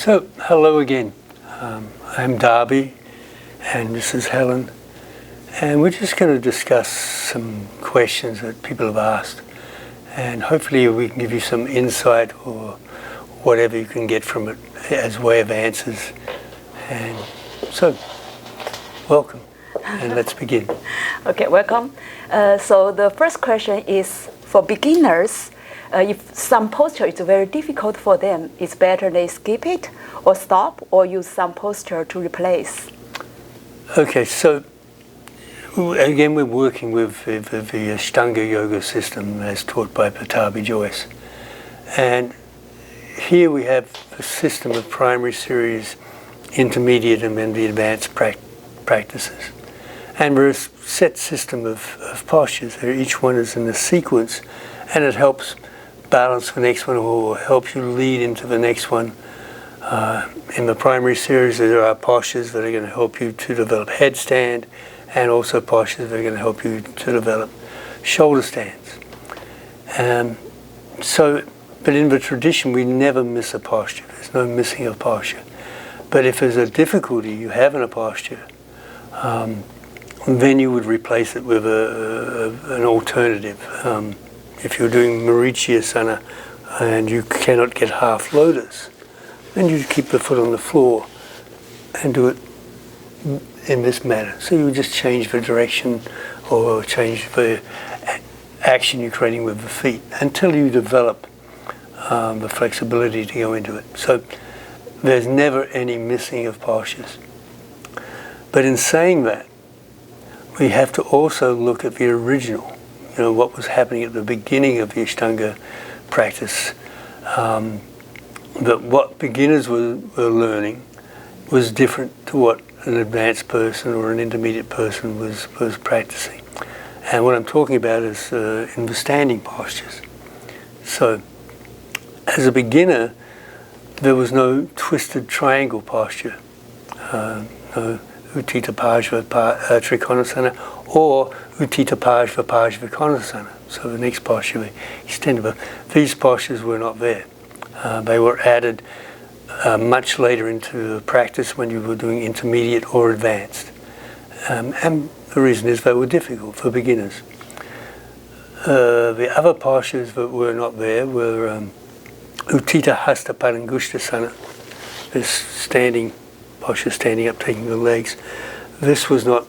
So, hello again. I'm Darby, and this is Helen, and we're just going to discuss some questions that people have asked, and hopefully we can give you some insight or whatever you can get from it as way of answers. And so, welcome, and let's begin. Okay, welcome. So the first question is for beginners. If some posture is very difficult for them, it's better they skip it or stop or use some posture to replace. Okay, so again we're working with the Ashtanga yoga system as taught by Patabi Joyce. And here we have a system of primary series, intermediate, and then the advanced practices. And we're a set system of postures. Each one is in a sequence, and it helps balance the next one or helps you lead into the next one. In the primary series, there are postures that are going to help you to develop headstand, and also postures that are going to help you to develop shoulder stands. But in the tradition, we never miss a posture. There's no missing of posture. But if there's a difficulty you have in a posture, then you would replace it with an alternative. If you're doing Marichiyasana and you cannot get half lotus, then you keep the foot on the floor and do it in this manner. So you just change the direction or change the action you're creating with the feet until you develop the flexibility to go into it. So there's never any missing of postures. But in saying that, we have to also look at the original, what was happening at the beginning of the Ashtanga practice. That what beginners were learning was different to what an advanced person or an intermediate person was practicing. And what I'm talking about is in the standing postures. So as a beginner, there was no twisted triangle posture, no Uttita Pajva Trikonasana or Uttita Pajva Pajva Konasana. So the next posture we extended, but these postures were not there. They were added much later into the practice when you were doing intermediate or advanced. And the reason is they were difficult for beginners. The other postures that were not there were Uttita Hasta Padangushtasana, this standing posture, standing up, taking the legs. This was not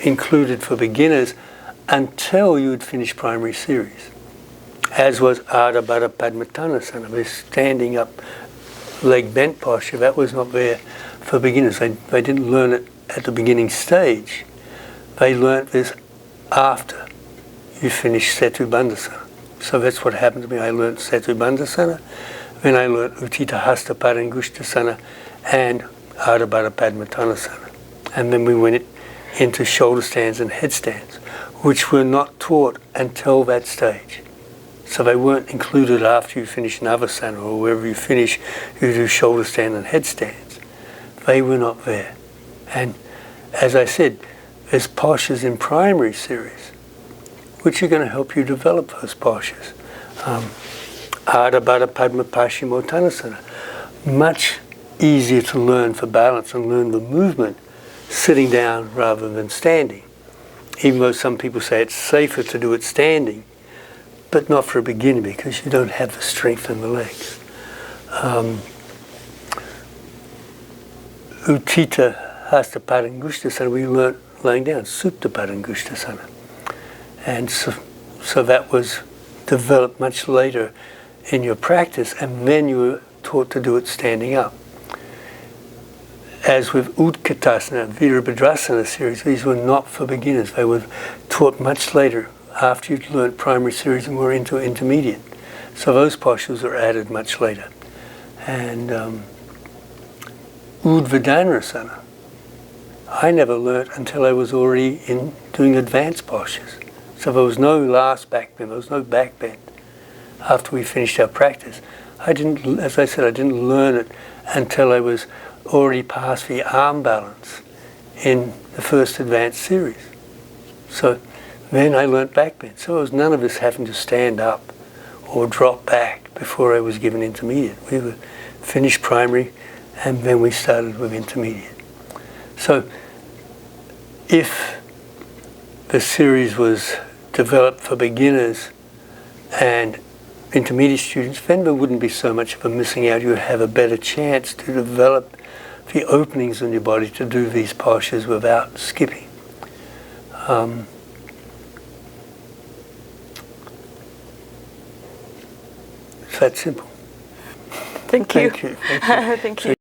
included for beginners until you had finished primary series, as was Ardha Baddha Padmattanasana, this standing up, leg bent posture. That was not there for beginners. They didn't learn it at the beginning stage. They learnt this after you finished Setu Bandhasana. So that's what happened to me. I learnt Setu Bandhasana, then I learnt Uttita Hasta Padangushtasana and Ardha Baddha Padmattanasana. And then we went into shoulder stands and headstands, which were not taught until that stage. So they weren't included after you finish Navasana or wherever you finish, you do shoulder stand and headstands. They were not there. And as I said, there's postures in primary series, which are going to help you develop those postures. Ardha Baddha Padma Paschimottanasana, much easier to learn for balance and learn the movement sitting down rather than standing. Even though some people say it's safer to do it standing, but not for a beginner because you don't have the strength in the legs. Uttita Hasta Padangushtasana, we learnt laying down, Supta Padangushtasana. And so that was developed much later in your practice, and then you were taught to do it standing up. As with Utkatasana, Virabhadrasana series, these were not for beginners. They were taught much later after you'd learned primary series and were into intermediate. So those postures were added much later. And Udvadanasana, I never learnt until I was already in doing advanced postures. So there was no last back bend, there was no back bend after we finished our practice. As I said, I didn't learn it until I was already past the arm balance in the first advanced series. So then I learnt back bend. So it was none of us having to stand up or drop back before I was given intermediate. We were finished primary and then we started with intermediate. So if the series was developed for beginners and intermediate students, then there wouldn't be so much of a missing out. You would have a better chance to develop the openings in your body to do these postures without skipping. It's that simple. Thank you. Thank you. Thank you.